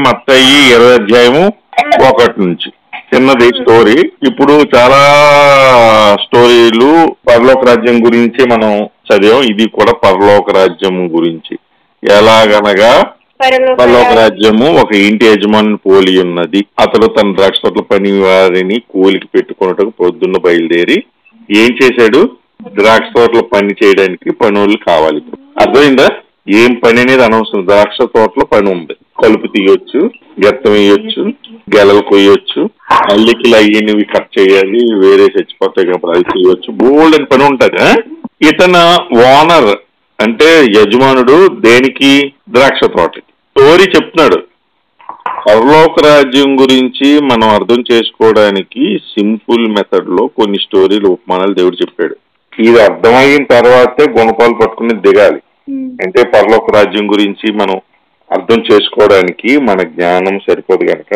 మత్తయి 20 అధ్యాయము 1 నుంచి చిన్నది స్టోరీ. ఇప్పుడు చాలా స్టోరీలు పరలోక రాజ్యం గురించి మనం చదివాం. ఇది కూడా పరలోక రాజ్యం గురించి. ఎలాగనగా పరలోక రాజ్యము ఒక ఇంటి యజమాని పోలి ఉన్నది. అతడు తన ద్రాక్ష తోటల పని వారిని కూలికి పెట్టుకున్నట్టుకు పొద్దున్న బయలుదేరి ఏం చేశాడు? ద్రాక్ష తోటల పని చేయడానికి పనులు కావాలి. అర్థమైందా? ఏం పని అనేది అనవసరం. ద్రాక్ష తోటలో పని ఉంది. కలుపు తీయొచ్చు, గెత్తం వేయొచ్చు, గెలలు కొయ్యొచ్చు, అల్లికిలు అయ్యినవి కట్ చేయాలి, వేరే చచ్చిపోతాయి కాబట్టి అది చేయొచ్చు. బోల్డ్ అని పని ఉంటది. ఇతను ఓనర్ అంటే యజమానుడు దేనికి? ద్రాక్ష తోటకి. స్టోరీ చెప్తున్నాడు. పరలోక రాజ్యం గురించి మనం అర్థం చేసుకోవడానికి సింపుల్ మెథడ్ లో కొన్ని స్టోరీలు, ఉపమానాలు దేవుడు చెప్పాడు. ఇది అర్థమైన తర్వాతే గుణపాలు పట్టుకుని దిగాలి. అంటే పరలోక రాజ్యం గురించి మనం అర్థం చేసుకోవడానికి మన జ్ఞానం సరిపోదు కనుక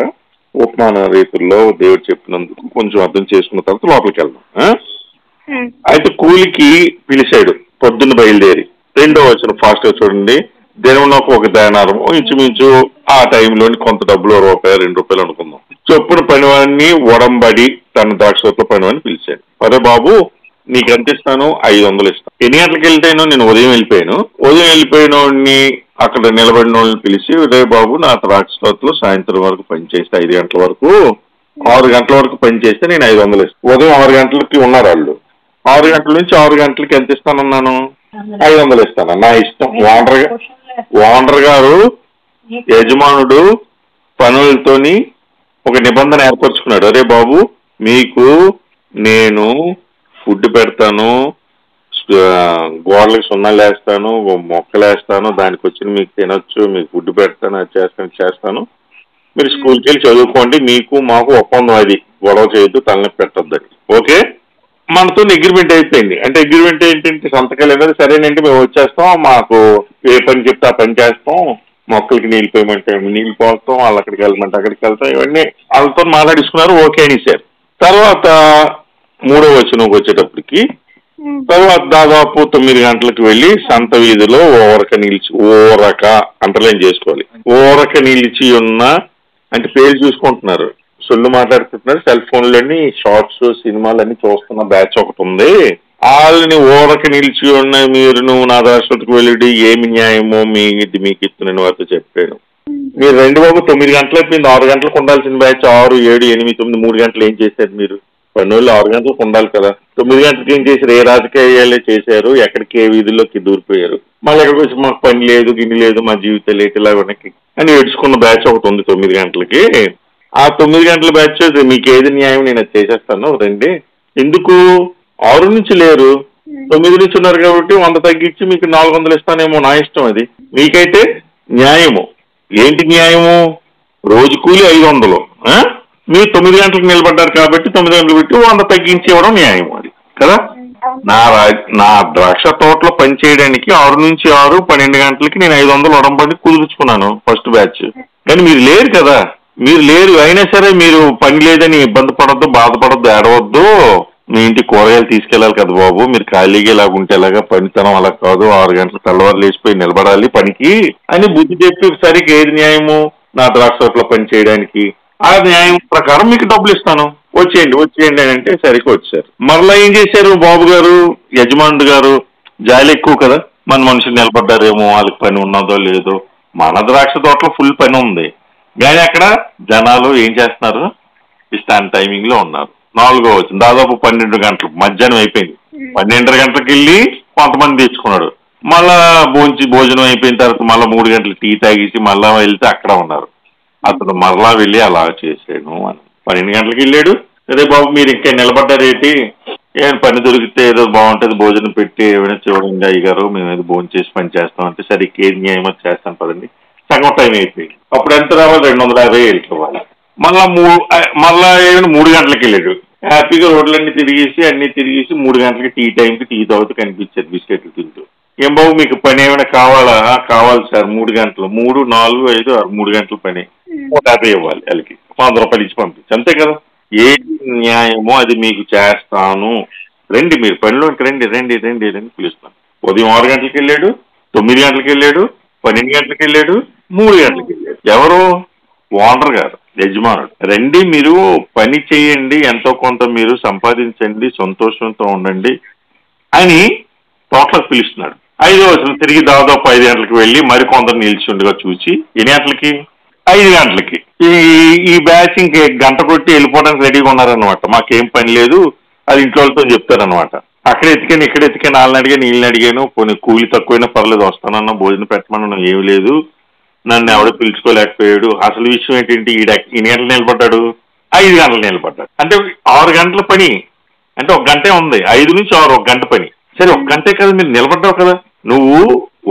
ఉపమాన రీతుల్లో దేవుడు చెప్పినందుకు కొంచెం అర్థం చేసుకున్న తర్వాత లోపలికి వెళ్దాం. అయితే కూలికి పిలిచాడు పొద్దున్న బయలుదేరి. 2వ వచనం ఫాస్ట్ గా చూడండి. దినమునకు ఒక దేనారం, ఇంచుమించు ఆ టైంలోని కొంత డబ్బులు ₹1, ₹2 అనుకుందాం. చొప్పున పనివాడిని ఒడంబడి తన ద్రాక్ష పనివాడిని పిలిచాడు. అరే బాబు, నీకు ఎంత ఇస్తాను? 500 ఇస్తాను. ఎన్ని గంటలకు వెళ్తాను? నేను ఉదయం వెళ్ళిపోయాను. ఉదయం వెళ్ళిపోయిన వాడిని అక్కడ నిలబడిన వాళ్ళని పిలిచి, రే బాబు, నా ద్రాక్ష తోటలో సాయంత్రం వరకు పనిచేస్తే 5 గంటల వరకు, 6 గంటల వరకు పనిచేస్తే నేను 500 ఇస్తాను. ఉదయం 6 గంటలకి ఉన్నారు వాళ్ళు. 6 గంటల నుంచి 6 గంటలకి ఎంత ఇస్తానన్నాను? 500 ఇస్తాను. నా ఇష్టం. ఓనర్ గారు, యజమానుడు పనులతోని ఒక నిబంధన ఏర్పరచుకున్నాడు. అరే బాబు, మీకు నేను ఫుడ్ పెడతాను, గోడలకు సున్నాలు వేస్తాను, మొక్కలు వేస్తాను, దానికి వచ్చి మీకు తినొచ్చు, మీకు ఫుడ్ పెడతాను, అది చేస్తాను. మీరు స్కూల్కి వెళ్ళి చదువుకోండి, మీకు మాకు ఒప్పందం, అది గొడవ చేయొద్దు, తలనొప్పి పెట్టొద్దని. ఓకే, మనతో అగ్రిమెంట్ అయిపోయింది. అంటే అగ్రిమెంట్ ఏంటంటే సంతకాలు అనేది సరేనంటే మేము వచ్చేస్తాం, మాకు ఏ పని చెప్తే ఆ పని చేస్తాం, మొక్కలకి నీళ్ళు పోయమంటే నీళ్ళు పోస్తాం, వాళ్ళు అక్కడికి వెళ్ళమంటే అక్కడికి వెళ్తాం, ఇవన్నీ వాళ్ళతో మాట్లాడించుకున్నారు. ఓకే అని సార్. తర్వాత 3వ వచనంకి వచ్చేటప్పటికి తర్వాత దాదాపు 9 గంటలకు వెళ్ళి సంత వీధిలో ఊరక అంటర్లైన్ చేసుకోవాలి. ఊరక నిలిచి ఉన్న అంటే పేరు చూసుకుంటున్నారు, సొల్లు మాట్లాడుకుంటున్నారు, సెల్ ఫోన్లని షార్ట్స్ సినిమాలన్నీ చూస్తున్న బ్యాచ్ ఒకటి ఉంది. వాళ్ళని ఊరక నిలిచి ఉన్న మీరు నువ్వు నా రాష్ట్రకు వెళ్ళి ఏమి న్యాయమో మీకు ఇస్తున్నాను వారితో చెప్పాను. మీరు 2 బాబు 9 గంటలు అయిపోయింది. 6 గంటలకు ఉండాల్సిన బ్యాచ్ 6, 7, 8, 9, 3 గంటలు ఏం చేశారు మీరు? పనులు 6 గంటలకు ఉండాలి కదా. 9 గంటలకు ఏం చేశారు? ఏ రాజకీయాలే చేశారు, ఎక్కడికి ఏ వీధుల్లోకి దూరిపోయారు. మళ్ళీ ఎక్కడికి వచ్చి మాకు పని లేదు, గిన్ని లేదు, మా జీవితాలు ఏంటిలా వెనక్కి అని ఏడ్చుకున్న బ్యాచ్ ఒకటి ఉంది 9 గంటలకి. ఆ 9 గంటల బ్యాచ్ మీకు ఏది న్యాయం నేను అది చేసేస్తాను రండి. ఎందుకు 6 నుంచి లేరు, 9 నుంచి ఉన్నారు కాబట్టి 100 తగ్గించి మీకు 400 ఇస్తానేమో, నా ఇష్టం. అది మీకైతే న్యాయము. ఏంటి న్యాయము? రోజు కూలి 500, మీరు 9 గంటలకు నిలబడ్డారు కాబట్టి 9 గంటలు పెట్టి 100 తగ్గించి ఇవ్వడం న్యాయం. అది కదా. నా ద్రాక్ష తోటలో పని చేయడానికి 6 నుంచి 6, 12 గంటలకి నేను 500 ఉడంబడి కుదుర్చుకున్నాను ఫస్ట్ బ్యాచ్. కానీ మీరు లేరు కదా. మీరు లేరు అయినా సరే మీరు పని లేదని ఇబ్బంది పడద్దు, బాధపడద్దు, ఏడవద్దు. మీ ఇంటి కూరగాయలు తీసుకెళ్లాలి కదా బాబు, మీరు ఖాళీగా ఇలాగుంటే ఎలాగా, పనితనం అలా కాదు, 6 గంటలు తెల్లవారు లేచిపోయి నిలబడాలి పనికి అని బుద్ధి చెప్పి సరిగ్గా ఏది న్యాయము? నా ద్రాక్ష తోటలో పని చేయడానికి ఆ న్యాయం ప్రకారం మీకు డబ్బులు ఇస్తాను, వచ్చేయండి అని అంటే సరిగ్గా వచ్చారు. మరలా ఏం చేశారు బాబు గారు, యజమానుడు గారు? జాలి ఎక్కువ కదా, మన మనుషులు నిలబడ్డారేమో, వాళ్ళకి పని ఉన్నదో లేదో. మన ద్రాక్ష తోటలో ఫుల్ పని ఉంది, కానీ అక్కడ జనాలు ఏం చేస్తున్నారు? ఇష్టాన్ని టైమింగ్ లో ఉన్నారు. 4వ వచనం దాదాపు 12 గంటలు మధ్యాహ్నం అయిపోయింది. 12 గంటలకు వెళ్ళి కొంతమంది తెచ్చుకున్నాడు. మళ్ళా భోజనం అయిపోయిన తర్వాత మళ్ళీ 3 గంటలు టీ తాగేసి మళ్ళా వెళ్తే అక్కడ ఉన్నారు. అతను మరలా వెళ్ళి అలా చేసాను అని 12 గంటలకు వెళ్ళాడు. అరే బాబు, మీరు ఇంకా నిలబడ్డారేంటి? ఏమైనా పని దొరికితే ఏదో బాగుంటుంది, భోజనం పెట్టి ఏమైనా చూడండి అయ్యగారు, మేము ఏదో భోజనం చేసి పని చేస్తాం అంటే సరే ఏది న్యాయమో చేస్తాను పదండి. సగం టైం అయిపోయింది. అప్పుడు ఎంత రావాలి? 250 వెళ్ళిపోవాలి. మళ్ళా 3 గంటలకు వెళ్ళాడు. హ్యాపీగా రోడ్లన్నీ అన్ని తిరిగేసి 3 గంటలకి టీ టైంకి టీ తాగుతూ కనిపించారు బిస్కెట్లు తింటూ. ఏం బాబు మీకు పని ఏమైనా కావాలా? కావాలి సార్. 3 గంటలు, 3, 4, 5, 6 3 గంటల పని 150 ఇవ్వాలి. వాళ్ళకి ₹100 ఇచ్చి పంపించి, అంతే కదా. ఏది న్యాయమో అది మీకు చేస్తాను, రండి మీరు పనిలోకి రండి రండి రండి రండి పిలుస్తాను. ఉదయం 6 గంటలకు వెళ్ళాడు, 9 గంటలకు వెళ్ళాడు, 12 గంటలకు వెళ్ళాడు, 3 గంటలకు వెళ్ళాడు. ఎవరు? ఓనర్ గారు, యజమానుడు, రండి మీరు పని చేయండి, ఎంతో కొంత మీరు సంపాదించండి, సంతోషంతో ఉండండి అని తోటలకు పిలుస్తున్నాడు. 5వ వచనం, తిరిగి దాదాపు 5 గంటలకు వెళ్ళి మరికొందరు నిల్చుండగా చూసి, ఎన్ని గంటలకి? 5 గంటలకి. ఈ బ్యాచ్ ఇంక గంట కొట్టి వెళ్ళిపోవడానికి రెడీగా ఉన్నారనమాట. మాకేం పని లేదు, అది ఇంట్లో వాళ్ళతో చెప్తారనమాట. అక్కడ ఎతికాను, ఇక్కడ ఎతికాను, వాళ్ళని అడిగాను, వీళ్ళని అడిగాను, కొన్ని కూలి తక్కువైనా పర్లేదు, వస్తానన్నా, భోజనం పెట్టమన్నా ఏమి లేదు, నన్ను ఎవడో పిలుచుకోలేకపోయాడు. అసలు విషయం ఏంటంటే ఎన్ని గంటలు నిలబడ్డాడు? 5 గంటలు నిలబడ్డాడు. అంటే 6 గంటల పని, అంటే 1 గంటే ఉంది. 5 నుంచి 6, 1 గంట పని. సరే 1 గంటే కదా, మీరు నిలబడ్డావు కదా. నువ్వు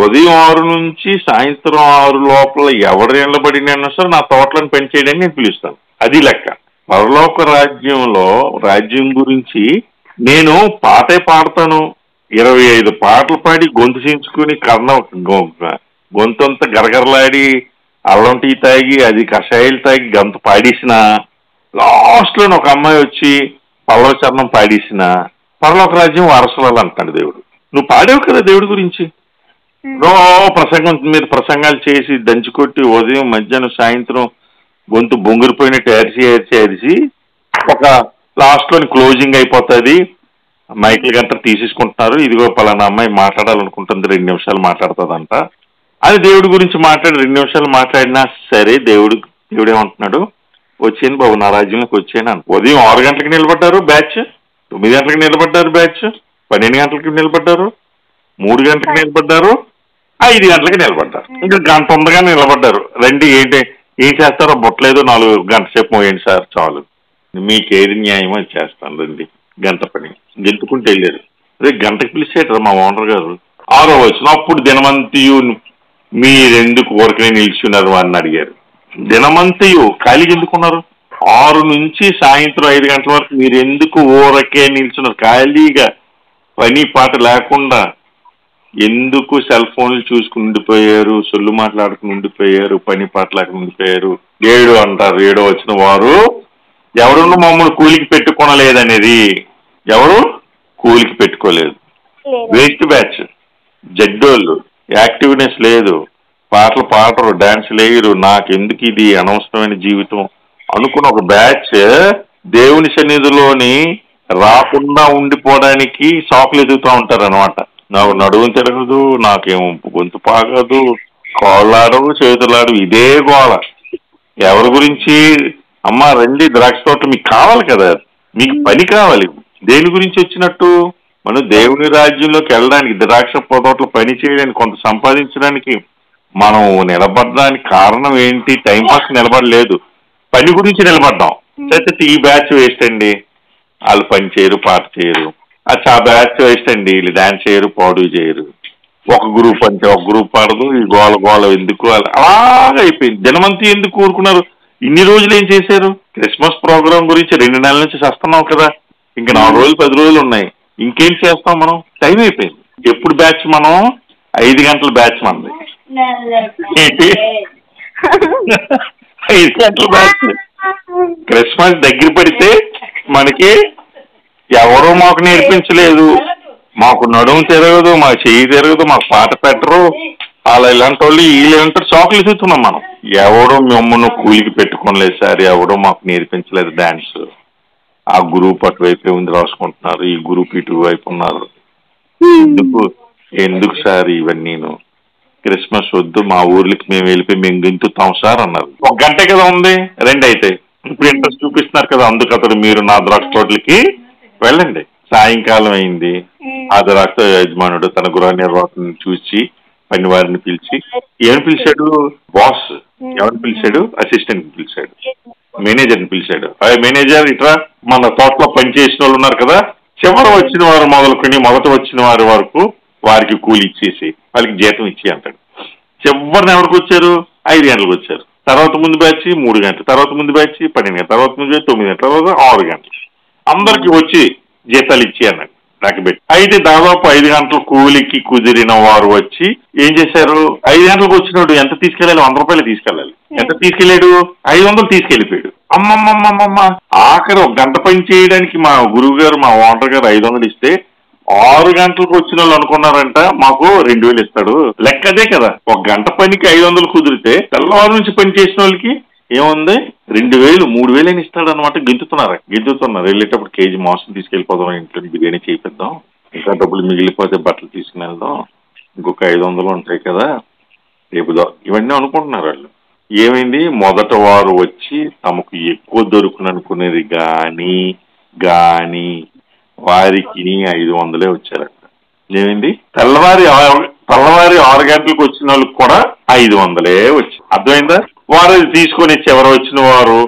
ఉదయం 6 నుంచి సాయంత్రం 6 లోపల ఎవరు నిలబడినా సరే నా తోటలను పని చేయడానికి నేను పిలుస్తాను. అది లెక్క. పరలోక రాజ్యం గురించి నేను పాటే పాడతాను. 25 పాటలు పాడి గొంతు చించుకుని గొంతంతా గరగరలాడి అల్లం టీ తాగి అది కషాయాలు తాగి గంత పాడేసిన లాస్ట్ లో ఒక అమ్మాయి వచ్చి పల్లవ చరణం పాడేసిన పరలోక రాజ్యం వారసులు అంటాడు దేవుడు. నువ్వు పాడావు కదా దేవుడి గురించి. మీరు ప్రసంగాలు చేసి దంచుకొట్టి ఉదయం మధ్యాహ్నం సాయంత్రం గొంతు బొంగురిపోయినట్టు అరిచి ఒక లాస్ట్ లోని క్లోజింగ్ అయిపోతుంది. మైకిల్ గంట తీసేసుకుంటున్నారు, ఇదిగో పలానా అమ్మాయి మాట్లాడాలనుకుంటుంది, 2 నిమిషాలు మాట్లాడుతుందంట. అది దేవుడి గురించి 2 నిమిషాలు మాట్లాడినా సరే దేవుడు ఏమంటున్నాడు? వచ్చాను బాబు, నా రాజ్యంలోకి వచ్చాను. ఉదయం 6 గంటలకు నిలబడ్డారు బ్యాచ్, 9 గంటలకు నిలబడ్డారు బ్యాచ్, 12 గంటలకు నిలబడ్డారు, 3 గంటలకు నిలబడ్డారు, 5 గంటలకు నిలబడ్డారు. ఇంకా గంట ఉండగానే నిలబడ్డారు. రండి, ఏం చేస్తారో బుట్టలేదు, 4 గంట సేపు మోయండి సార్ చాలు, మీకేది న్యాయమో చేస్తాను రండి, గంట పని గెంతుకుంటూ వెళ్ళారు. అదే గంటకు పిలిచేటారు మా ఓనర్ గారు. 6వ వచనం, అప్పుడు దినమంతియు మీరెందుకు ఊరకనే నిల్చున్నారు అని అడిగారు. దినమంతియు ఖాళీగా ఎందుకున్నారు? 6 నుంచి సాయంత్రం 5 గంటల వరకు మీరు ఎందుకు ఊరకే నిల్చున్నారు? ఖాళీగా పని పాట లేకుండా ఎందుకు సెల్ ఫోన్లు చూసుకుని ఉండిపోయారు, సొల్లు మాట్లాడుకుని ఉండిపోయారు, పని పాట లేకుండా ఉండిపోయారు? 7 అంటారు. 7వ వచనం, వారు ఎవరు మమ్మల్ని కూలికి పెట్టుకోనలేదనేది. ఎవరు కూలికి పెట్టుకోలేదు. వేస్ట్ బ్యాచ్, జడ్డోళ్ళు, యాక్టివ్నెస్ లేదు, పాటలు పాడరు, డాన్స్ లేయరు, నాకెందుకు ఇది అనవసరమైన జీవితం అనుకున్న ఒక బ్యాచ్ దేవుని సన్నిధిలోని రాకుండా ఉండిపోవడానికి సాకులు ఎదుగుతూ ఉంటారు అనమాట. నాకు నడుము తిరగదు, నాకేమో గొంతు పాగదు, కాళ్ళాడవు, చేతులాడవు, ఇదే గోళ. ఎవరి గురించి? అమ్మ రండి ద్రాక్ష తోట, మీకు కావాలి కదా, మీకు పని కావాలి. దేని గురించి వచ్చినట్టు? మనం దేవుని రాజ్యంలోకి వెళ్ళడానికి, ద్రాక్ష తోటలో పని చేయడానికి, కొంత సంపాదించడానికి మనం నిలబడడానికి కారణం ఏంటి? టైంపాస్ నిలబడలేదు, పని గురించి నిలబడ్డాం. అయితే ఈ బ్యాచ్ వేస్ట్ అండి, వాళ్ళు పని చేయరు, పాట చేయరు. ఆ బ్యాచ్ వేస్ట్ అండి, వీళ్ళు డాన్స్ చేయరు, పాడు చేయరు. ఒక గ్రూప్ అంటే ఒక గ్రూప్ పాడదు, ఈ గోల ఎందుకు? అలాగే అయిపోయింది. దినమంతా ఎందుకు ఊరుకున్నారు? ఇన్ని రోజులు ఏం చేశారు? క్రిస్మస్ ప్రోగ్రామ్ గురించి 2 నెలల నుంచి చేస్తున్నాం కదా, ఇంకా 4 రోజులు 10 రోజులు ఉన్నాయి, ఇంకేం చేస్తాం మనం? టైం అయిపోయింది. ఎప్పుడు బ్యాచ్? మనం 5 గంటల బ్యాచ్ మనది. 5 గంటల బ్యాచ్. క్రిస్మస్ దగ్గర పడితే మనకి ఎవరో మాకు నేర్పించలేదు, మాకు నడుము తిరగదు, మా చెయ్యి తిరగదు, మాకు పాట పెట్టరు, అలా ఇలాంటి వాళ్ళు వీళ్ళంటారు, చాకులు చూస్తున్నాం మనం. ఎవడో మమ్మల్ని కూలికి పెట్టుకోలేదు సార్, ఎవడో మాకు నేర్పించలేదు డాన్స్. ఆ గ్రూప్ అటువైపే ఉంది రాసుకుంటున్నారు, ఈ గ్రూప్ ఇటువైపు ఉన్నారు. ఎందుకు సార్ ఇవన్నీ? క్రిస్మస్ వద్దు, మా ఊర్లకి మేము వెళ్ళిపోయి మేము గెంతుతాం సార్ అన్నారు. 1 గంటే కదా ఉంది, 2 అయితే. ఇప్పుడు ఇంట్రెస్ట్ చూపిస్తున్నారు కదా, అందుకు అతడు మీరు నా ద్రాక్ష తోటలకి వెళ్ళండి. సాయంకాలం అయింది. ఆ ద్రాక్ష యజమానుడు తన గృహ నిర్వాహకుని చూసి పని వారిని పిలిచి, ఏమని పిలిచాడు? బాస్. ఎవరిని పిలిచాడు? అసిస్టెంట్ పిలిచాడు, మేనేజర్ని పిలిచాడు. మేనేజర్ ఇట్లా మన తోటలో పనిచేసిన వాళ్ళు ఉన్నారు కదా, చివరి వచ్చిన వారు మొదలుకొని మొదట వచ్చిన వారి వరకు వారికి కూలి ఇచ్చేసి వాళ్ళకి జీతం ఇచ్చి అంటాడు. చివరిని ఎవరికి వచ్చారు? 5 గంటలకు వచ్చారు. తర్వాత ముందు బ్యాచ్ 3 గంటలు, తర్వాత ముందు బ్యాచ్ 12 గంటలు, తర్వాత ముందు బ్యాచ్ 9 గంటలు, తర్వాత 6 గంటలు. అందరికి వచ్చి జీతాలు ఇచ్చి అన్నాడు రాకబెట్టి. అయితే దాదాపు 5 గంటల కూలికి కుదిరిన వారు వచ్చి ఏం చేశారు? 5 గంటలకు వచ్చినాడు ఎంత తీసుకెళ్ళాలి? 100 రూపాయలు తీసుకెళ్ళాలి. ఎంత తీసుకెళ్ళాడు? 500 తీసుకెళ్ళిపోయాడు. అమ్మమ్మమ్మమ్మ, ఆఖరి 1 గంట పని చేయడానికి మా గురువు గారు, మా ఓనర్ గారు 500 ఇస్తే 6 గంటలకు వచ్చిన వాళ్ళు అనుకున్నారంట మాకు 2000 ఇస్తాడు. లెక్క అదే కదా. 1 గంట పనికి 500 కుదిరితే తెల్లవారు నుంచి పని చేసిన వాళ్ళకి ఏముంది 2,000 3,000 అని ఇస్తాడు అనమాట. గెంతుతున్నారు వెళ్ళేటప్పుడు కేజీ మాంసం తీసుకెళ్ళిపోదాం, ఇంట్లో బిర్యానీ చేయిద్దాం, ఇంకా డబ్బులు మిగిలిపోతే బట్టలు తీసుకుని వెళ్దాం, ఇంకొక 500 ఉంటాయి కదా రేపు ఇవన్నీ అనుకుంటున్నారు వాళ్ళు. ఏమైంది, మొదట వారు వచ్చి తమకు ఎక్కువ దొరుకుననుకునేది గాని వారికి 500 వచ్చారంట. ఏమైంది, తెల్లవారి 6 గంటలకు వచ్చిన వాళ్ళకి కూడా 500 వచ్చి. అర్థమైందా? వారు తీసుకొని ఎవరు వచ్చిన వారు,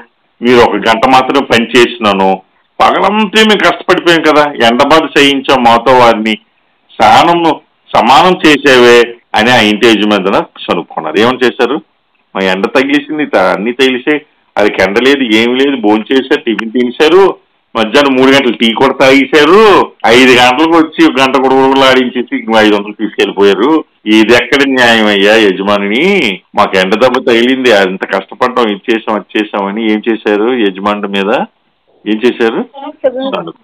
మీరు 1 గంట మాత్రం పని చేసినాను, పగలంతా మేము కష్టపడిపోయాం కదా, ఎండబాటు చేయించాం మాతో వారిని, సమానం చేసేవే అని ఆ ఇంటి యజమాని చనుక్కున్నారు. ఏమని చేశారు, మా ఎండ తగిలేసింది, అన్ని తగిలిసే, అది ఎండ లేదు ఏమి లేదు, భోజనం చేశారు, టిఫిన్ తినేశారు, మధ్యాహ్నం 3 గంటలు టీ కూడా తాగేశారు, 5 గంటలకు వచ్చి 1 గంట కూడా ఆడించేసి 500 తీసుకెళ్లిపోయారు. ఇది ఎక్కడ న్యాయం అయ్యా యజమానిని, మాకు ఎండ దెబ్బ తగిలింది, అంత కష్టపడ్డాం, ఇది చేసాం అది చేసామని ఏం చేశారు యజమాని మీద, ఏం చేశారు?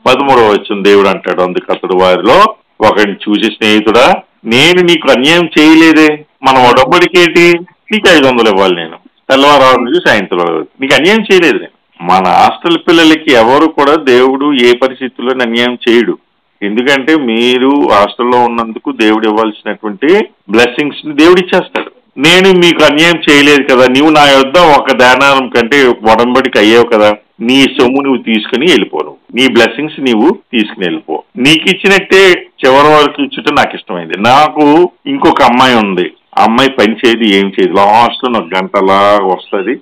13వ వచనం దేవుడు అంటాడు, అందుకు అతడు వారిలో ఒకరిని చూసి, స్నేహితుడా నేను నీకు అన్యాయం చేయలేదే, మనం ఒడబ్బడికేంటి, నీకు 500 ఇవ్వాలి, నేను తెల్లవారు నుంచి సాయంత్రం నీకు అన్యాయం చేయలేదు. మన హాస్టల్ పిల్లలకి ఎవరు కూడా దేవుడు ఏ పరిస్థితుల్లో అన్యాయం చేయడు. ఎందుకంటే మీరు హాస్టల్లో ఉన్నందుకు దేవుడు ఇవ్వాల్సినటువంటి బ్లెస్సింగ్స్ ని దేవుడు ఇచ్చేస్తాడు. నేను మీకు అన్యాయం చేయలేదు కదా, నీవు నా యొద్ద 1 దేనారం కంటే ఒడంబడికి అయ్యావు కదా, నీ సొమ్ము నువ్వు తీసుకుని వెళ్ళిపోను, నీ బ్లెస్సింగ్స్ నీవు తీసుకుని వెళ్ళిపో, నీకు ఇచ్చినట్టే చివరి వరకు ఇచ్చుట నాకు ఇష్టమైంది. నాకు ఇంకొక అమ్మాయి ఉంది, ఆ అమ్మాయి పని చేయదు, ఏం చేయదు, లాస్ట్ లో 1 గంటలా వస్తుంది,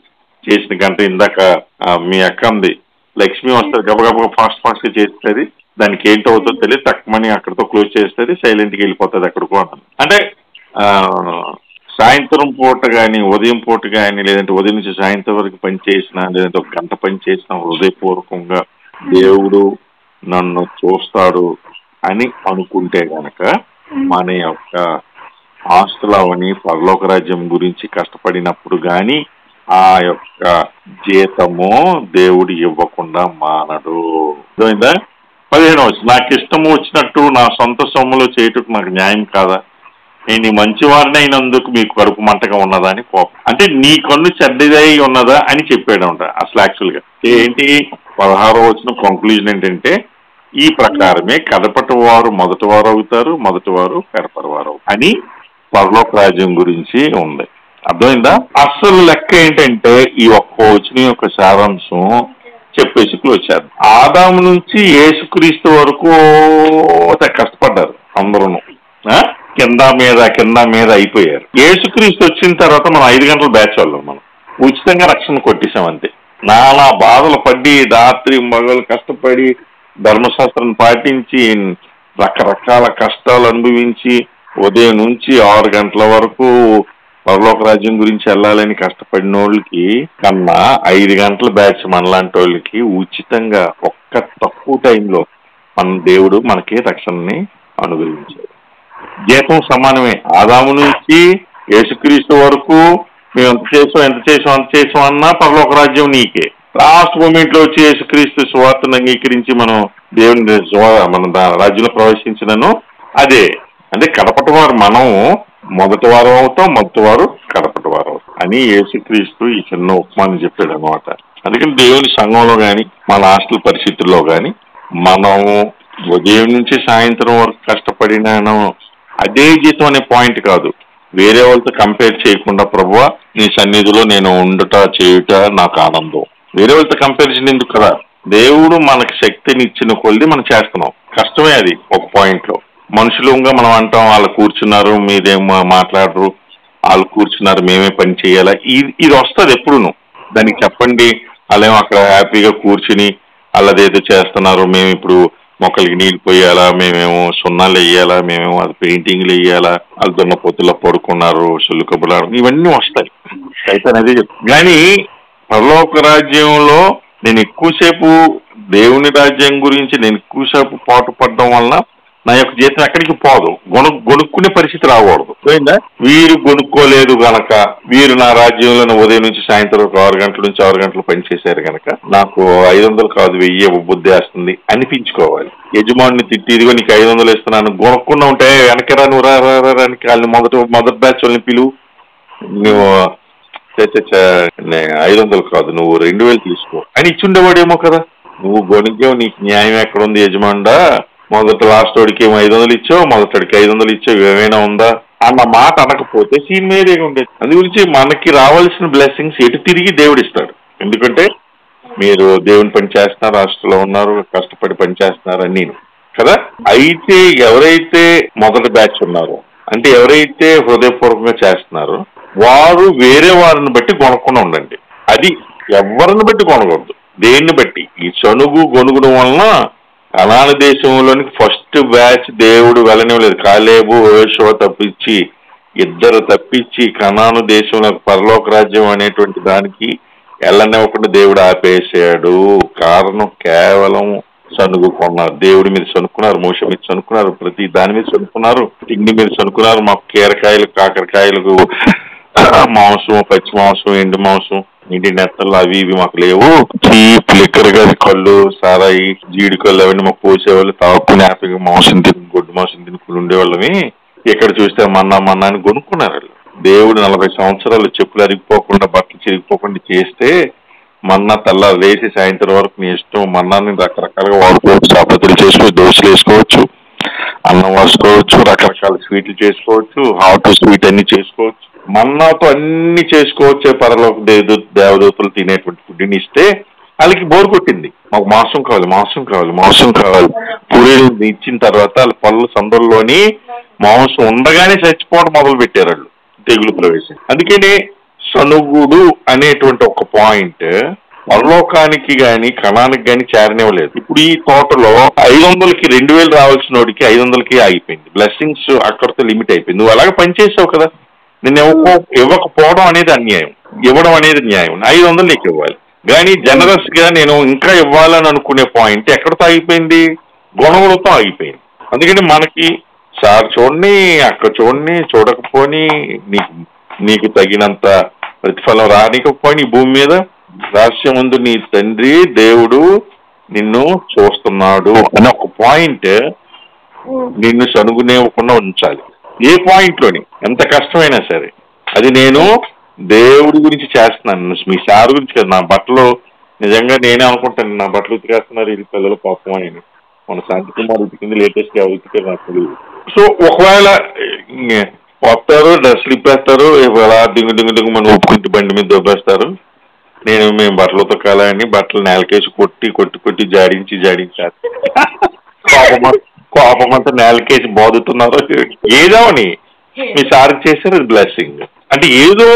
చేసిన గంట ఇందాక మీ అక్క ఉంది లక్ష్మి వస్తుంది, గబగబా ఫాస్ట్ గా చేస్తుంది, దానికి ఏంటవుతుందో తెలియదు, తక్కువని అక్కడితో క్లోజ్ చేస్తుంది, సైలెంట్గా వెళ్ళిపోతుంది ఎక్కడికో. అంటే సాయంత్రం పూట కానీ ఉదయం పూట కానీ లేదంటే ఉదయం నుంచి సాయంత్రం వరకు పని చేసినా లేదంటే 1 గంట పని చేసినా హృదయపూర్వకంగా దేవుడు నన్ను చూస్తాడు అని అనుకుంటే గనక మన యొక్క హాస్టల్ అవని పరలోక రాజ్యం గురించి కష్టపడినప్పుడు కానీ ఆ యొక్క జీతము దేవుడు ఇవ్వకుండా మానడు. అర్థమైందా? 15వ వచనం, నాకు ఇష్టము వచ్చినట్టు నా సొంత సొమ్ములో చేయటకు నాకు న్యాయం కాదా, నేను మంచివారిని అయినందుకు మీకు కడుపు మంటగా ఉన్నదా అని కోపం. అంటే నీ కన్ను చెడ్డదై ఉన్నదా అని చెప్పాడంట. అసలు యాక్చువల్ గా ఏంటి, 16వ వచనం కంక్లూజన్ ఏంటంటే ఈ ప్రకారమే కడపటి వారు మొదటి వారు అవుతారు, మొదటి వారు కడపటి వారు అని పరలోక రాజ్యం గురించి ఉంది. అర్థమైందా? అసలు లెక్క ఏంటంటే ఈ ఒక్క వచనం యొక్క సారాంశం చెప్పేసి క్లోజ్ చేద్దాం. ఆదాము నుంచి యేసుక్రీస్తు వరకు కష్టపడ్డారు అందరూ, కింద మీద అయిపోయారు. యేసుక్రీస్తు వచ్చిన తర్వాత మనం 5 గంటల బ్యాచ్ వాళ్ళం, మనం ఉచితంగా రక్షణ కొట్టేశాం అంతే. నానా బాధలు పడి రాత్రి మగలు కష్టపడి ధర్మశాస్త్రం పాటించి రకరకాల కష్టాలు అనుభవించి ఉదయం నుంచి 6 గంటల వరకు పరలోక రాజ్యం గురించి వెళ్ళాలని కష్టపడిన వాళ్ళకి కన్నా 5 గంటల బ్యాచ్ మనలాంటి వాళ్ళకి ఉచితంగా ఒక్క తక్కువ టైంలో మన దేవుడు మనకి రక్షణని అనుగ్రహించాడు. జీతం సమానమే. ఆదాము నుంచి యేసుక్రీస్తు వరకు మేము ఎంత చేసాం అన్నా పరలోక రాజ్యం నీకే. లాస్ట్ మూమెంట్ లో వచ్చి యేసుక్రీస్తు సువార్తను అంగీకరించి మనం దేవుని మన రాజ్యంలో ప్రవేశించినను అదే. అంటే కడపటి వారు మనం మొదటి వారం అవుతాం, మొదటి వారు కడపటి వారు అవుతాం అని యేసుక్రీస్తు ఈ చిన్న ఉపమానం చెప్పాడు అనమాట. అందుకని దేవుని సంఘంలో కానీ మన హాస్టల్ పరిస్థితుల్లో కానీ మనం ఉదయం నుంచి సాయంత్రం వరకు కష్టపడినాను అదే జీతం అనే పాయింట్ కాదు. వేరే వాళ్ళతో కంపేర్ చేయకుండా ప్రభువా నీ సన్నిధిలో నేను ఉండుట చేయుట నాకు ఆనందం. వేరే వాళ్ళతో కంపారిజన్ ఎందుకు కదా, దేవుడు మనకి శక్తిని ఇచ్చిన కొద్ది మనం చేస్తున్నాం. కష్టమే అది ఒక పాయింట్ లో. మనుషులుగా మనం అంటాం వాళ్ళు కూర్చున్నారు మీరేం మాట్లాడరు, వాళ్ళు కూర్చున్నారు మేమే పని చేయాలా, ఇది వస్తుంది ఎప్పుడును. దానికి చెప్పండి వాళ్ళేమో అక్కడ హ్యాపీగా కూర్చుని వాళ్ళదేదో చేస్తున్నారు, మేము ఇప్పుడు మొక్కలకి నీళ్ళు పోయాలా, మేమేమో సున్నాలు వేయాలా, మేమేమో అది పెయింటింగ్లు వేయాలా, వాళ్ళు దున్నపోతుల్లో పడుకున్నారు సొల్లు కబులాడు, ఇవన్నీ వస్తాయి. అయితే అదే చెప్తాను. కానీ పరలోక రాజ్యంలో నేను ఎక్కువసేపు దేవుని రాజ్యం గురించి నేను ఎక్కువసేపు పాటు పడడం వలన నా యొక్క జీతం ఎక్కడికి పోదు, గొనుక్కునే పరిస్థితి రాకూడదు. పోయిందా? వీరు గొనుక్కోలేదు గనక, వీరు నా రాజ్యంలో ఉదయం నుంచి సాయంత్రం 6 గంటల నుంచి 6 గంటలు పనిచేశారు గనక నాకు 500 కాదు 1000 బుద్ధి వేస్తుంది అనిపించుకోవాలి. యజమాని తిట్టి ఇదిగో నీకు 500 ఇస్తున్నాను, గొనుక్కున్నా ఉంటే వెనకరా నువ్వు రానికి వాళ్ళని మొదటి బ్యాచ్ వాళ్ళని పిలువు, నువ్వు 500 కాదు, నువ్వు 2000 తీసుకో అని ఇచ్చుండేవాడేమో కదా. నువ్వు గొనికేమో, నీకు న్యాయం ఎక్కడుంది యజమానుడా, లాస్ట్ వాడికి ఏమో 500 ఇచ్చావు, మొదటికి 500 ఇచ్చావు, ఏమైనా ఉందా అన్న మాట అనకపోతే సీన్ మీదే ఉండేది. అందు గురించి మనకి రావాల్సిన బ్లెస్సింగ్స్ ఎటు తిరిగి దేవుడు ఇస్తాడు. ఎందుకంటే మీరు దేవుని పని చేస్తున్నారు, హాస్టల్లో ఉన్నారు, కష్టపడి పని చేస్తున్నారు అని కదా. అయితే ఎవరైతే మొదటి బ్యాచ్ ఉన్నారో, అంటే ఎవరైతే హృదయపూర్వకంగా చేస్తున్నారో వారు వేరే వారిని బట్టి కొనకుండా ఉండండి. అది ఎవరిని బట్టి కొనకూడదు, దేన్ని బట్టి. ఈ చనుగు గొనుగుడు వలన కనాను దేశంలోనికి ఫస్ట్ బ్యాచ్ దేవుడు వెళ్ళనివ్వలేదు. కాలేబు యోషువ తప్పించి, ఇద్దరు తప్పించి కనాను దేశంలో పరలోక రాజ్యం అనేటువంటి దానికి వెళ్ళనివ్వకుండా దేవుడు ఆపేసాడు. కారణం కేవలం సనుగు కొన్నారు. దేవుడి మీద సనుక్కున్నారు, మోష మీద సనుక్కున్నారు, ప్రతి దాని మీద సనుక్కున్నారు, తిండి మీద సనుక్కున్నారు. మాకు కీరకాయలు, కాకరకాయలకు మాంసం, పచ్చి మాంసం, ఎండు మాంసం, ఇంటి నెత్తలు అవి ఇవి మాకు లేవు. చీప్ లిక్కర్ గా కళ్ళు, సారాయి, జీడి కళ్ళు అవన్నీ మాకు పోసేవాళ్ళు. తాగుకుని హ్యాపీగా మాంసం తిని, గొడ్డు మాంసం తినుకుని ఉండేవాళ్ళని. ఇక్కడ చూస్తే మన్నా మన్నా అని కొనుక్కున్నారు వాళ్ళు. దేవుడు 40 సంవత్సరాలు చెప్పులు అరిగిపోకుండా, బట్టలు చిరిగిపోకుండా చేస్తే మన్నా తెల్లారు వేసి సాయంత్రం వరకు నీ ఇష్టం. మన్నాన్ని రకరకాలుగా వాడుకోవచ్చు. చపాతీలు చేసుకోవచ్చు, దోశలు వేసుకోవచ్చు, అన్నం వాసుకోవచ్చు, రకరకాల స్వీట్లు చేసుకోవచ్చు, హాట్ స్వీట్ అన్ని చేసుకోవచ్చు. మన్నాతో అన్ని చేసుకోవచ్చే. పరలోక దేవదూతలు తినేటువంటి ఫుడ్ని ఇస్తే వాళ్ళకి బోర్ కొట్టింది. మాకు మాంసం కావాలి, మాంసం కావాలి, మాంసం కావాలి. పూరీలు ఇచ్చిన తర్వాత వాళ్ళ పళ్ళు సందుల్లోని మాంసం ఉండగానే చచ్చిపోవడం మొదలు పెట్టారు వాళ్ళు, తెగులు ప్రవేశం. అందుకని సనుగుడు అనేటువంటి ఒక పాయింట్ పరలోకానికి గాని కణానికి గాని చేరనివ్వలేదు. ఇప్పుడు ఈ తోటలో 500కి 2000 రావాల్సిన వాడికి 500కి ఆగిపోయింది. బ్లెస్సింగ్స్ అక్కడితో లిమిట్ అయిపోయింది. నువ్వు అలాగే పనిచేసావు కదా. నేను ఇవ్వకపోవడం అనేది అన్యాయం, ఇవ్వడం అనేది న్యాయం. 500 నీకు ఇవ్వాలి. కానీ జనరస్ గా నేను ఇంకా ఇవ్వాలని అనుకునే పాయింట్ ఎక్కడితో ఆగిపోయింది, గుణగులతో ఆగిపోయింది. అందుకని మనకి సార్ చూడండి, అక్కడ చూడండి, చూడకపోని నీకు తగినంత ప్రతిఫలం రానికపోయి ఈ భూమి మీద రహస్యమందు నీ తండ్రి దేవుడు నిన్ను చూస్తున్నాడు అనే ఒక పాయింట్ నిన్ను సనుగునేవ్వకుండా ఉంచాలి. ఏ పాయింట్ లోని ఎంత కష్టమైనా సరే. అది నేను దేవుడి గురించి చేస్తున్నాను, మీ సార్ గురించి కదా. నా బట్టలు నిజంగా నేనే అనుకుంటాను, నా బట్టలు ఉతికేస్తున్నారు ఈ పిల్లలు పాపం అని. మన శాంతి కుమార్ ఉతికింది లేటెస్ట్ గా ఉతికే నాకు తెలియదు. సో ఒకవేళ వస్తారు, డ్రెస్లు ఇప్పేస్తారు, ఇలా దింగు దింగు దింగు మనం ఒప్పుకుంటే బండి మీద దొబ్బేస్తారు. మేము బట్టలు ఉతకాలని బట్టలు నేలకేసి కొట్టి జాడించి కోపం అంతా నేలకేసి బాదుతున్నారు. ఏదో అని మీ సార్ చేశారు, అది బ్లెస్సింగ్. అంటే ఏదో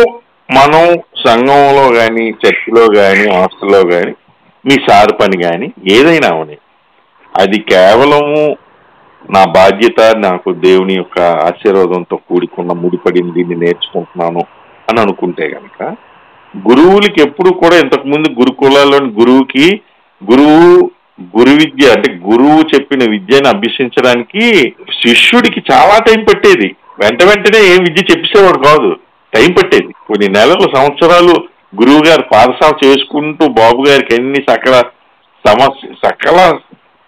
మనం సంఘంలో కానీ, చర్చిలో కానీ, హాస్టల్లో కానీ, మీ సార్ పని కానీ ఏదైనా అవని అది కేవలము నా బాధ్యత, నాకు దేవుని యొక్క ఆశీర్వాదంతో కూడుకున్న ముడిపడింది, దీన్ని నేర్చుకుంటున్నాను అని అనుకుంటే కనుక, గురువులకి ఎప్పుడు కూడా ఇంతకుముందు గురుకులాల్లోని గురు విద్య అంటే గురువు చెప్పిన విద్యను అభ్యసించడానికి శిష్యుడికి చాలా టైం పట్టేది. వెంటనే ఏం విద్య చెప్పేసేవాడు కాదు, టైం పట్టేది. కొన్ని నెలలు, సంవత్సరాలు గురువు గారు పాఠశాల చేసుకుంటూ బాబు గారికి అన్ని సకల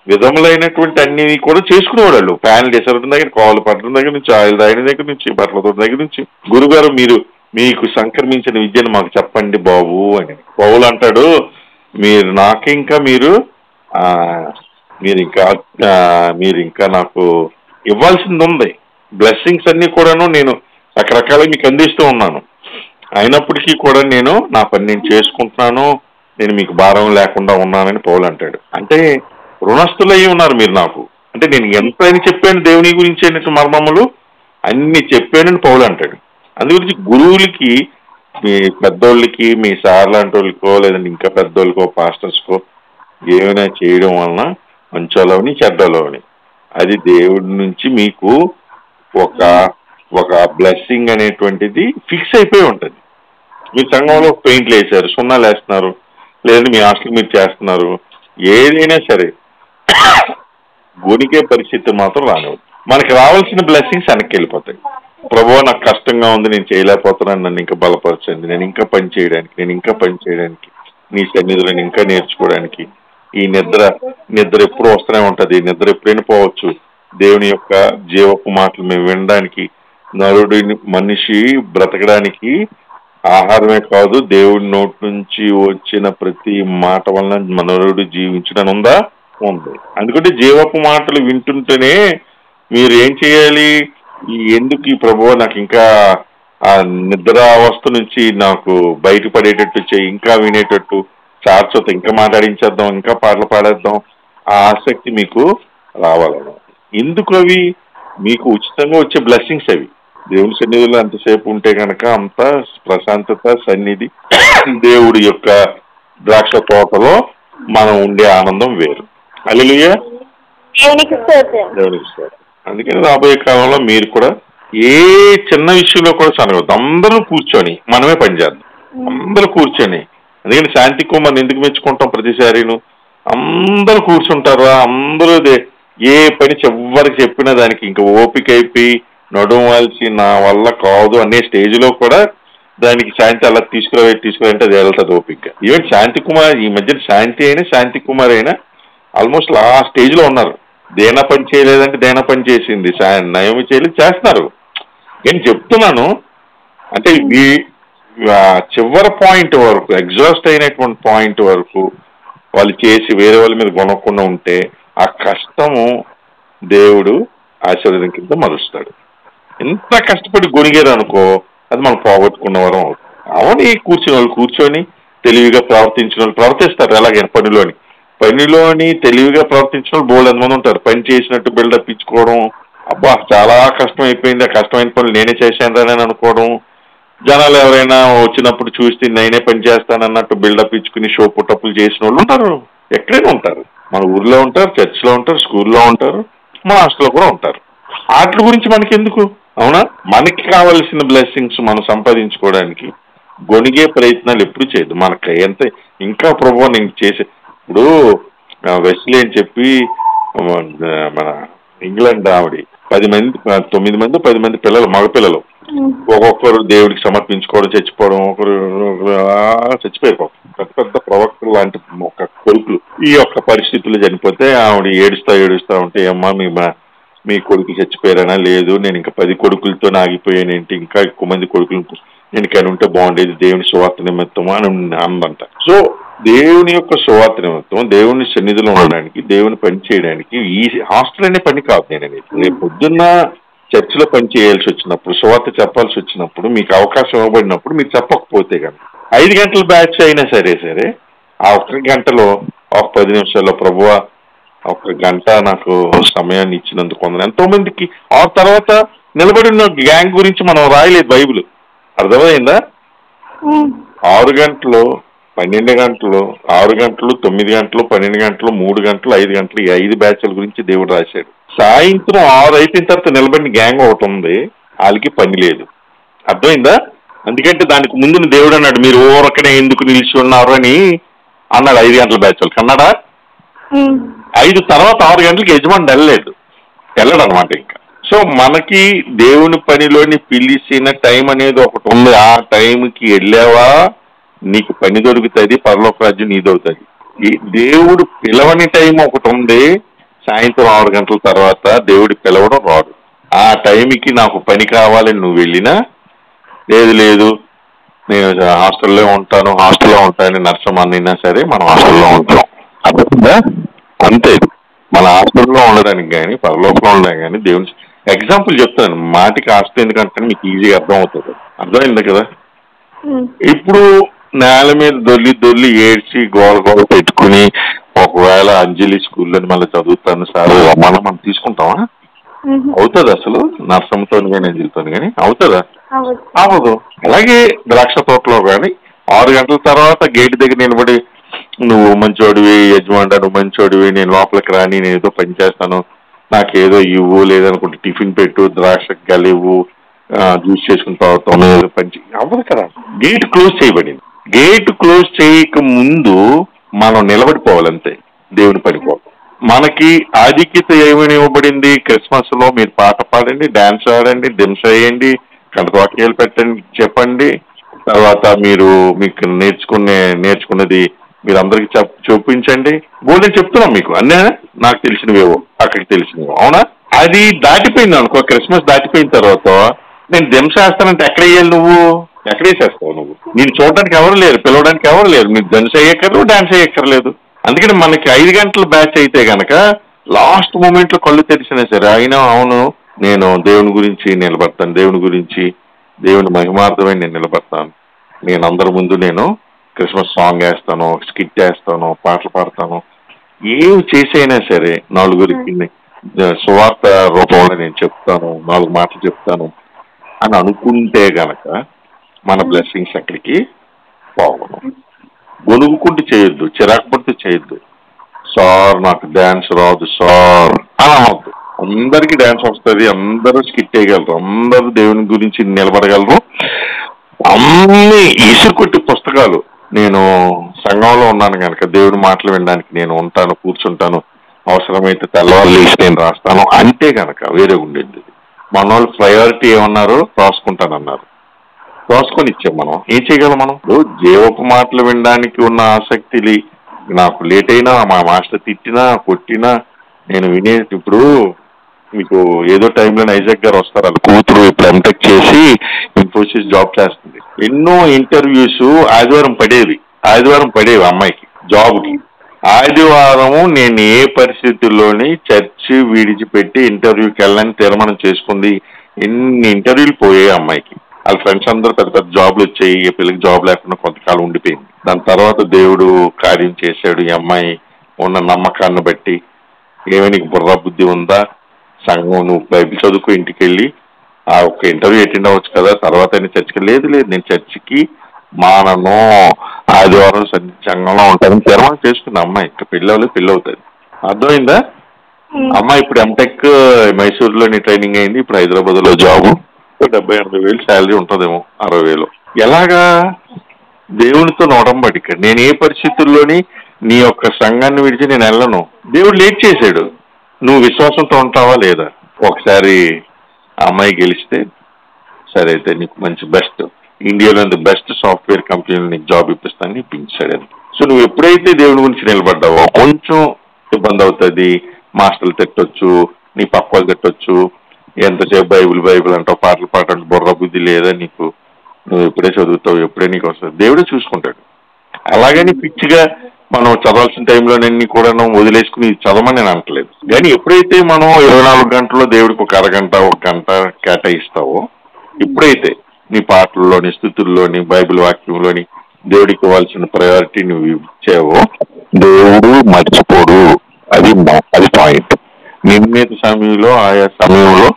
విధములైనటువంటి అన్ని కూడా చేసుకునేవాడు. వాళ్ళు ఫ్యాన్లు వేసడం దగ్గర, కాలు పట్టడం దగ్గర నుంచి, ఆయిల్ రాయడం దగ్గర నుంచి, బట్టల తోట దగ్గర నుంచి, గురుగారు మీకు సంక్రమించిన విద్యను మాకు చెప్పండి బాబు అని. పౌలు అంటాడు, మీరు ఇంకా నాకు ఇవ్వాల్సింది ఉంది. బ్లెస్సింగ్స్ అన్ని కూడాను నేను రకరకాలుగా మీకు అందిస్తూ ఉన్నాను. అయినప్పటికీ కూడా నేను నా పని నేను చేసుకుంటున్నాను, నేను మీకు భారం లేకుండా ఉన్నానని పౌలు అంటాడు. అంటే రుణస్థులయ్యి ఉన్నారు మీరు నాకు. అంటే నేను ఎంత అని చెప్పాను దేవుని గురించి అనేటువంటి మర్మములు అన్ని చెప్పానని పౌలు అంటాడు. అందుగురించి గురువులకి, మీ పెద్దోళ్ళకి, మీ సార్ లాంటి వాళ్ళకో లేదంటే ఇంకా పెద్దోళ్ళకో, పాస్టర్స్కో ఏమైనా చేయడం వలన మంచోళ్ళవని చెడ్డోళ్ళవని అది దేవుడి నుంచి మీకు ఒక బ్లెస్సింగ్ అనేటువంటిది ఫిక్స్ అయిపోయి ఉంటుంది. మీ సంఘంలో పెయింట్లు వేసారు, సున్నాలు వేస్తున్నారు, లేదంటే మీ హాస్టల్ మీరు చేస్తున్నారు, ఏదైనా సరే గొనికే పరిస్థితి మాత్రం రానివ్వదు. మనకి రావాల్సిన బ్లెస్సింగ్స్ వెనక్కి వెళ్ళిపోతాయి. ప్రభువా నాకు కష్టంగా ఉంది, నేను చేయలేకపోతున్నాను, నన్ను ఇంకా బలపరచండి, నేను ఇంకా పని చేయడానికి నీ సన్నిధిలో ఇంకా నేర్చుకోవడానికి. ఈ నిద్ర ఎప్పుడు వస్తూనే ఉంటది, నిద్ర ఎప్పుడైనా పోవచ్చు. దేవుని యొక్క జీవపు మాటలు మేము వినడానికి, నరుడిని మనిషి బ్రతకడానికి ఆహారమే కాదు, దేవుడి నోటి నుంచి వచ్చిన ప్రతి మాట వలన మనరుడు జీవించడం ఉందా? ఉంది. అందుకంటే జీవపు మాటలు వింటుంటేనే మీరు ఏం చేయాలి? ఎందుకు ఈ ప్రభువా నాకు ఇంకా ఆ నిద్రావస్థ నుంచి నాకు బయటపడేటట్టు చేయి, ఇంకా వినేటట్టు, చార్చోత ఇంకా మాట్లాడించేద్దాం, ఇంకా పాటలు పాడేద్దాం, ఆ ఆసక్తి మీకు రావాలను. ఎందుకు అవి? మీకు ఉచితంగా వచ్చే బ్లెస్సింగ్స్ అవి. దేవుని సన్నిధిలో అంతసేపు ఉంటే కనుక అంత ప్రశాంతత, సన్నిధి, దేవుడి యొక్క ద్రాక్ష తోటలో మనం ఉండే ఆనందం వేరు. హల్లెలూయా, దేవునికి స్తోత్రం. అందుకని రాబోయే కాలంలో మీరు కూడా ఏ చిన్న విషయంలో కూడా సనగవద్దు. అందరూ కూర్చొని మనమే పనిచేద్దాం. అందరూ కూర్చొని, అందుకని శాంతి కుమార్ని ఎందుకు మెచ్చుకుంటాం ప్రతిసారిను? అందరూ కూర్చుంటారా, అందరూ ఏ పని ఎవరికి చెప్పినా దానికి ఇంకా ఓపిక అయిపోయి నడువాల్సి నా వల్ల కాదు అనే స్టేజ్లో కూడా దానికి శాంతి అలా తీసుకురావంటే అది వెళ్తుంది ఓపిక. ఈవెన్ శాంతి కుమార్ ఈ మధ్యన శాంతి కుమార్ అయినా ఆల్మోస్ట్ ఆ స్టేజ్ లో ఉన్నారు. దేనా పని చేయలేదంటే దేనా పని చేసింది, నయమి చేయలేదు, చేస్తున్నారు. నేను చెప్తున్నాను అంటే చివరి పాయింట్ వరకు, ఎగ్జాస్ట్ అయినటువంటి పాయింట్ వరకు వాళ్ళు చేసి వేరే వాళ్ళ మీద కొనకుండా ఉంటే ఆ కష్టము దేవుడు ఆశీర్వాదం కింద మరుస్తాడు. ఎంత కష్టపడి గొనిగేది అనుకో, అది మనం పోగొట్టుకున్న వరం అవుతుంది. అవని కూర్చుని వాళ్ళు కూర్చొని తెలివిగా ప్రవర్తించిన వాళ్ళు ప్రవర్తిస్తారు. ఎలాగైనా పనిలోని తెలివిగా ప్రవర్తించిన వాళ్ళు బోల్డ్ మంది ఉంటారు. పని చేసినట్టు బిల్డప్ ఇచ్చుకోవడం, అబ్బా చాలా కష్టం అయిపోయింది, ఆ కష్టమైన పనులు నేనే చేశాను అని అనుకోవడం, జనాలు ఎవరైనా వచ్చినప్పుడు చూస్తే నేనే పని చేస్తానన్నట్టు బిల్డప్ ఇచ్చుకుని షో పుట్టప్పులు చేసిన వాళ్ళు ఉంటారు. ఎక్కడైనా ఉంటారు. మన ఊర్లో ఉంటారు, చర్చిలో ఉంటారు, స్కూల్లో ఉంటారు, మన హాస్టల్లో కూడా ఉంటారు. వాటి గురించి మనకి ఎందుకు? అవునా? మనకి కావలసిన బ్లెస్సింగ్స్ మనం సంపాదించుకోవడానికి గొనిగే ప్రయత్నాలు ఎప్పుడు చేయదు. మనకి ఎంత ఇంకా ప్రభువా నేను చేసే, ఇప్పుడు వెస్లీ అని చెప్పి మన ఇంగ్లాండ్ ఆవిడ 10 మంది పిల్లలు, మగపిల్లలు, ఒక్కొక్కరు దేవుడికి సమర్పించుకోవడం, చచ్చిపోవడం, ఒకరు చచ్చిపోయారు. పెద్ద పెద్ద ప్రవక్తలు లాంటి ఒక కొడుకులు ఈ యొక్క పరిస్థితుల్లో చనిపోతే ఆవిడ ఏడుస్తా ఉంటే, అమ్మా మీ కొడుకు చచ్చిపోయారనా? లేదు, నేను ఇంకా 10 కొడుకులతో ఆగిపోయానేంటి, ఇంకా ఎక్కువ మంది కొడుకులు నేను కానీ ఉంటే బాగుండేది దేవుని సువార్త నిమిత్తం అని అందంట. సో దేవుని యొక్క సువార్త నిమిత్తం, దేవుని సన్నిధిలో ఉండడానికి, దేవుని పని చేయడానికి ఈ హాస్టల్ అనే పని కాదు. నేను అనేది రేపు పొద్దున్న చర్చిలో పని చేయాల్సి వచ్చినప్పుడు, సువార్త చెప్పాల్సి వచ్చినప్పుడు, మీకు అవకాశం ఇవ్వబడినప్పుడు మీరు చెప్పకపోతే కనుక 5 గంటల బ్యాచ్ అయినా సరే ఆ 1 గంటలో ఒక 10 నిమిషాల్లో ప్రభువా 1 గంట నాకు సమయాన్ని ఇచ్చినందుకు కొందరు, ఎంతో మందికి. ఆ తర్వాత నిలబడిన గ్యాంగ్ గురించి మనం రాయలేదు బైబిల్. అర్థమైందా? 6 గంటలు, 12 గంటలు, 6 గంటలు, 9 గంటలు, 12 గంటలు, 3 గంటలు, 5 గంటలు, ఈ 5 బ్యాచ్ల గురించి దేవుడు రాశాడు. సాయంత్రం 6 అయిపోయిన తర్వాత నిలబడిన గ్యాంగ్ ఒకటి ఉంది, వాళ్ళకి పని లేదు. అర్థమైందా? ఎందుకంటే దానికి ముందు దేవుడు అన్నాడు మీరు ఊరకనే ఎందుకు నిలిచి ఉన్నారు అని అన్నాడు 5 గంటల బ్యాచ్ వాళ్ళకి. అన్నాడా? 5 తర్వాత 6 గంటలకి యజమాని వెళ్ళడు అనమాట ఇంకా. సో మనకి దేవుని పనిలోని పిలిచిన టైం అనేది ఒకటి ఉంది. ఆ టైంకి వెళ్ళావా నీకు పని దొరుకుతుంది, పరలోక రాజ్యం నీదవుతుంది. ఈ దేవుడు పిలవని టైం ఒకటి ఉంది, సాయంత్రం 6 గంటల తర్వాత దేవుడి పిలవడం రాదు. ఆ టైంకి నాకు పని కావాలని నువ్వు వెళ్ళినా, లేదు నేను హాస్టల్లో ఉంటాను నర్సమన్నైనా సరే మనం హాస్టల్లో ఉంటాం. అర్థమైందా? అంతే. మన హాస్టల్లో ఉండడానికి కానీ పరలోకంలో ఉండడానికి కానీ దేవుని ఎగ్జాంపుల్ చెప్తాను. మాటికి హాస్టల్ ఎందుకంటే మీకు ఈజీగా అర్థం అవుతుంది. అర్థమైంది కదా? ఇప్పుడు నేల మీద దొల్లి ఏడ్చి గోల పెట్టుకుని ఒకవేళ అంజలి స్కూల్లో మళ్ళీ చదువుతాను సార్ మనం తీసుకుంటామా? అవుతుంది అసలు? నర్సంతో కానీ అంజలితో కానీ అవుతుందా? అవ్వదు. అలాగే ద్రాక్ష తోటలో కానీ 6 గంటల తర్వాత గేట్ దగ్గర నిలబడి నువ్వు మంచోడివి యజమాని, నువ్వు మంచోడివి, నేను లోపలికి రాని, నేను ఏదో పని చేస్తాను, నాకేదో ఇవ్వు, లేదనుకుంటే టిఫిన్ పెట్టు, ద్రాక్ష గలివ్వు, జ్యూస్ చేసుకుని తాగుతాను, ఏదో పని అవ్వదు కదా. గేట్ క్లోజ్ చేయబడింది. గేట్ క్లోజ్ చేయక ముందు మనం నిలబడిపోవాలంతే దేవుని పనిపోవాలి. మనకి ఆధిక్యత ఏమని ఇవ్వబడింది? క్రిస్మస్ లో మీరు పాట పాడండి, డాన్స్ ఆడండి, దింస వేయండి, కంటవాక్యాలు పెట్టండి, చెప్పండి. తర్వాత మీకు నేర్చుకున్నది మీరు అందరికి చూపించండి. నేను చెప్తున్నాం మీకు అన్నీ నాకు తెలిసినవేవో అక్కడికి తెలిసినవో. అవునా? అది దాటిపోయింది అనుకో, క్రిస్మస్ దాటిపోయిన తర్వాత నేను దింస వేస్తానంటే ఎక్కడ వేయాలి నువ్వు? ఎక్కడ వేసేస్తావు నువ్వు? నేను చూడడానికి ఎవరు లేరు, పిలవడానికి ఎవరు లేరు, మీరు డాన్స్ అయ్యక్కర్లేదు, డాన్స్ అయ్యక్కర్లేదు. అందుకని మనకి 5 గంటల బ్యాచ్ అయితే గనక లాస్ట్ మూమెంట్ లో కళ్ళు తెరిచినా సరే అయినా అవును నేను దేవుని గురించి నిలబడతాను, దేవుని గురించి దేవుని మహిమార్థమై నేను నిలబడతాను, నేను అందరి ముందు నేను క్రిస్మస్ సాంగ్ వేస్తాను, స్కిట్ వేస్తాను, పాటలు పాడతాను, ఏమి చేసైనా సరే నలుగురికి సువార్త రూపంలో నేను చెప్తాను, 4 మాటలు చెప్తాను అని అనుకుంటే గనక మన బ్లెస్సింగ్స్ ఎక్కడికి పోవడం. గొనుగుకుంటూ చేయొద్దు, చిరాకు పడుతూ చేయొద్దు. సార్ నాకు డాన్స్ రాదు సార్ అని అనవద్దు. అందరికీ డాన్స్ వస్తుంది, అందరూ స్కిట్ వేయగలరు, అందరూ దేవుని గురించి నిలబడగలరు. అన్ని ఇసురు కొట్టి పుస్తకాలు నేను సంఘంలో ఉన్నాను కనుక దేవుని మాటలు వినడానికి నేను ఉంటాను, కూర్చుంటాను, అవసరమైతే తెల్లవారు లేచి నేను రాస్తాను అంటే కనుక వేరే ఉండేది. మన వాళ్ళు ప్రయారిటీ ఏమన్నారు, రాసుకుంటానన్నారు, రాసుకొని ఇచ్చాం. మనం ఏం చేయగలం? మనం జీవపు మాటలు వినడానికి ఉన్న ఆసక్తి నాకు లేట్ అయినా, మా మాస్టర్ తిట్టినా కొట్టినా నేను ఇప్పుడు మీకు ఏదో టైంలో ఐజాక్ గారు వస్తారు, వాళ్ళ కూతురు ఇప్పుడు ఎంటెక్ చేసి ఇన్ఫోసిస్ జాబ్ చేస్తుంది. ఎన్నో ఇంటర్వ్యూస్ ఆదివారం పడేవి అమ్మాయికి జాబ్కి. ఆదివారం నేను ఏ పరిస్థితుల్లోని చర్చి విడిచిపెట్టి ఇంటర్వ్యూకి వెళ్ళని తీర్మానం చేసుకుంది. ఎన్ని ఇంటర్వ్యూలు పోయాయి అమ్మాయికి. వాళ్ళ ఫ్రెండ్స్ అందరూ పెద్ద పెద్ద జాబ్లు వచ్చాయి, ఈ పిల్లకి జాబ్ లేకుండా కొంతకాలం ఉండిపోయింది. దాని తర్వాత దేవుడు కార్యం చేశాడు. ఈ అమ్మాయి ఉన్న నమ్మకాన్ని బట్టి ఏమైనా నీకు బుర్ర బుద్ధి ఉందా, సంఘం నువ్వు బైబిల్ చదువుకో, ఇంటికి వెళ్ళి ఆ ఒక్క ఇంటర్వ్యూ అటెండ్ అవ్వచ్చు కదా, తర్వాత చర్చికి లేదు నేను చర్చికి మానను, ఆదివారం సంఘంలో ఉంటానని తీర్మానం చేసుకుంది అమ్మాయి. ఇంకా పెళ్ళి అవుతుంది. అర్థమైందా? అమ్మాయి ఇప్పుడు ఎంటెక్ మైసూరులోని ట్రైనింగ్ అయింది, ఇప్పుడు హైదరాబాద్ లో జాబు, 70,000-80,000 శాలరీ ఉంటుందేమో, 60,000. ఎలాగా? దేవునితో నోడంబడిక. నేను ఏ పరిస్థితుల్లోని నీ యొక్క సంఘాన్ని విడిచి నేను వెళ్ళను. దేవుడు లేట్ చేశాడు, నువ్వు విశ్వాసంతో ఉంటావా లేదా? ఒకసారి అమ్మాయి గెలిస్తే సరే అయితే నీకు మంచి బెస్ట్ ఇండియాలో బెస్ట్ సాఫ్ట్వేర్ కంపెనీలో నీకు జాబ్ ఇప్పిస్తాను ఇప్పించాడు. సో నువ్వు ఎప్పుడైతే దేవుడి గురించి నిలబడ్డావో కొంచెం ఇబ్బంది అవుతుంది, మాస్టర్లు తిట్టొచ్చు, నీ పక్క వాళ్ళు తిట్టొచ్చు, ఎంతసేపు బైబిల్ అంటావు, పాటలు పాటలు, బుర్ర బుద్ధి లేదా నీకు, నువ్వు ఎప్పుడే చదువుతావు, ఎప్పుడే నీకు వస్తుంది, దేవుడే చూసుకుంటాడు. అలాగని పిచ్చిగా మనం చదవాల్సిన టైంలోనన్నీ కూడా వదిలేసుకుని చదవమని నేను అంటలేదు. కానీ ఎప్పుడైతే మనం 24 గంటల్లో దేవుడికి ఒక అరగంట 1 గంట కేటాయిస్తావో, ఎప్పుడైతే నీ పాటల్లోని, స్థుతుల్లోని, బైబిల్ వాక్యంలోని దేవుడికి ఇవ్వాల్సిన ప్రయారిటీ నువ్వు ఇచ్చావో దేవుడు మర్చిపోడు. అది పాయింట్. నిర్ణీత సమయంలో ఆయా సమయంలో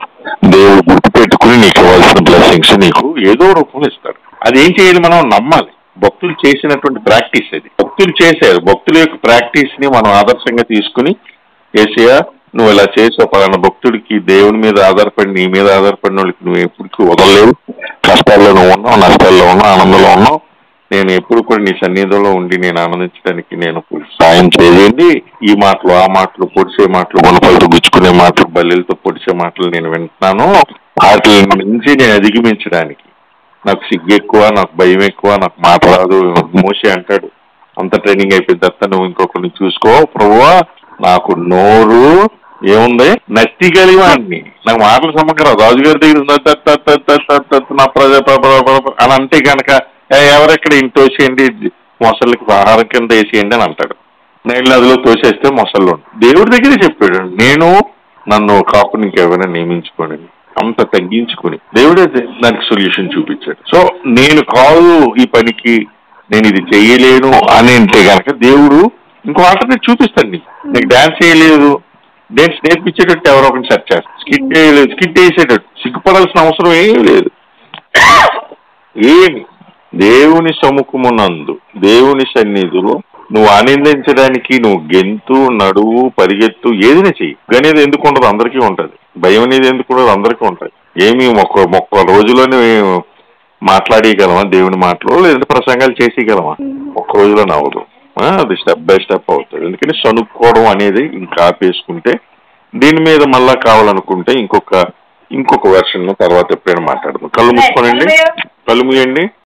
దేవుడు గుర్తుపెట్టుకుని నీకు ఇవ్వాల్సిన బ్లెస్సింగ్స్ నీకు ఏదో రూపంలో ఇస్తాడు. అది ఏం చేయాలి? మనం నమ్మాలి. భక్తులు చేసినటువంటి ప్రాక్టీస్ అది. భక్తులు చేశారు, భక్తుల యొక్క ప్రాక్టీస్ ని మనం ఆదర్శంగా తీసుకుని యేసయ్యా నువ్వు ఇలా చేసావు, పలానా భక్తుడికి దేవుని మీద ఆధారపడి, నీ మీద ఆధారపడిన వాళ్ళకి నువ్వు ఎప్పటికీ వదలలేవు, కష్టాల్లో నువ్వు ఉన్నావు, నష్టాల్లో ఉన్నావు, ఆనందంలో ఉన్నావు, నేను ఎప్పుడు కూడా నీ సన్నిధిలో ఉండి నేను ఆనందించడానికి నేను సాయం చేయండి. ఈ మాటలు ఆ మాటలు, పొడిచే మాటలు, గుణపలతో గుచ్చుకునే మాటలు, బల్లెలతో పొడిచే మాటలు నేను వింటున్నాను. వాటి నుంచి నేను అధిగమించడానికి నాకు సిగ్గు ఎక్కువ, నాకు భయం ఎక్కువ, నాకు మాట రాదు. మోషే అంటాడు, అంత ట్రైనింగ్ అయిపోయిన తర్వాత నువ్వు ఇంకొకరిని చూసుకో ప్రభువా, నాకు నోరు ఏముంది నత్తి కలివాడిని, నాకు మాటలు సమగ్ర రాజుగారి దగ్గర నా ప్రజా అని అంటే కనుక ఎవరెక్కడ ఇంటి తోసేయండి, మొసళ్ళకి ఆహారం కింద వేసేయండి అని అంటాడు. నైల్ నదిలో తోసేస్తే మొసళ్ళు. దేవుడి దగ్గరే చెప్పాడు, నేను నన్ను కాపునికి ఎవరైనా నియమించుకోండి, అంత తగ్గించుకుని దేవుడే దానికి సొల్యూషన్ చూపించాడు. సో నేను కాదు ఈ పనికి, నేను ఇది చేయలేను అని అంటే కనుక దేవుడు ఇంకో ఆల్టర్నేట్ చూపిస్తాడు. నీకు డాన్స్ చేయలేదు, డాన్స్ నేర్పించేటట్టు ఎవరో ఒకరిని సెర్చ్ చేస్తాడు. స్కిట్ చేయలేదు, స్కిట్ వేసేటట్టు సిగ్గుపడాల్సిన అవసరం ఏమీ లేదు. ఏమి దేవుని సముఖమునందు, దేవుని సన్నిధిలో నువ్వు ఆనందించడానికి నువ్వు గెంతు, నడువు, పరిగెత్తు, ఏదైనా చెయ్యి. అనేది ఎందుకు ఉండదు? అందరికీ ఉంటుంది. భయం అనేది ఎందుకు ఉండదు? అందరికీ ఉంటుంది. ఏమి ఒక్క రోజులోనే మాట్లాడగలమా దేవుని మాటలు, లేదంటే ప్రసంగాలు చేసేయగలమా? ఒక్క రోజులోనే అవ్వదు. అది స్టెప్ బై స్టెప్ అవుతుంది. ఎందుకని సనుక్కోవడం అనేది ఇంకా ఆపేసుకుంటే, దీని మీద మళ్ళా కావాలనుకుంటే ఇంకొక వెర్షన్ తర్వాత ఎప్పుడైనా మాట్లాడదాం. కళ్ళు మూసుకోనండి, కళ్ళు మూయండి.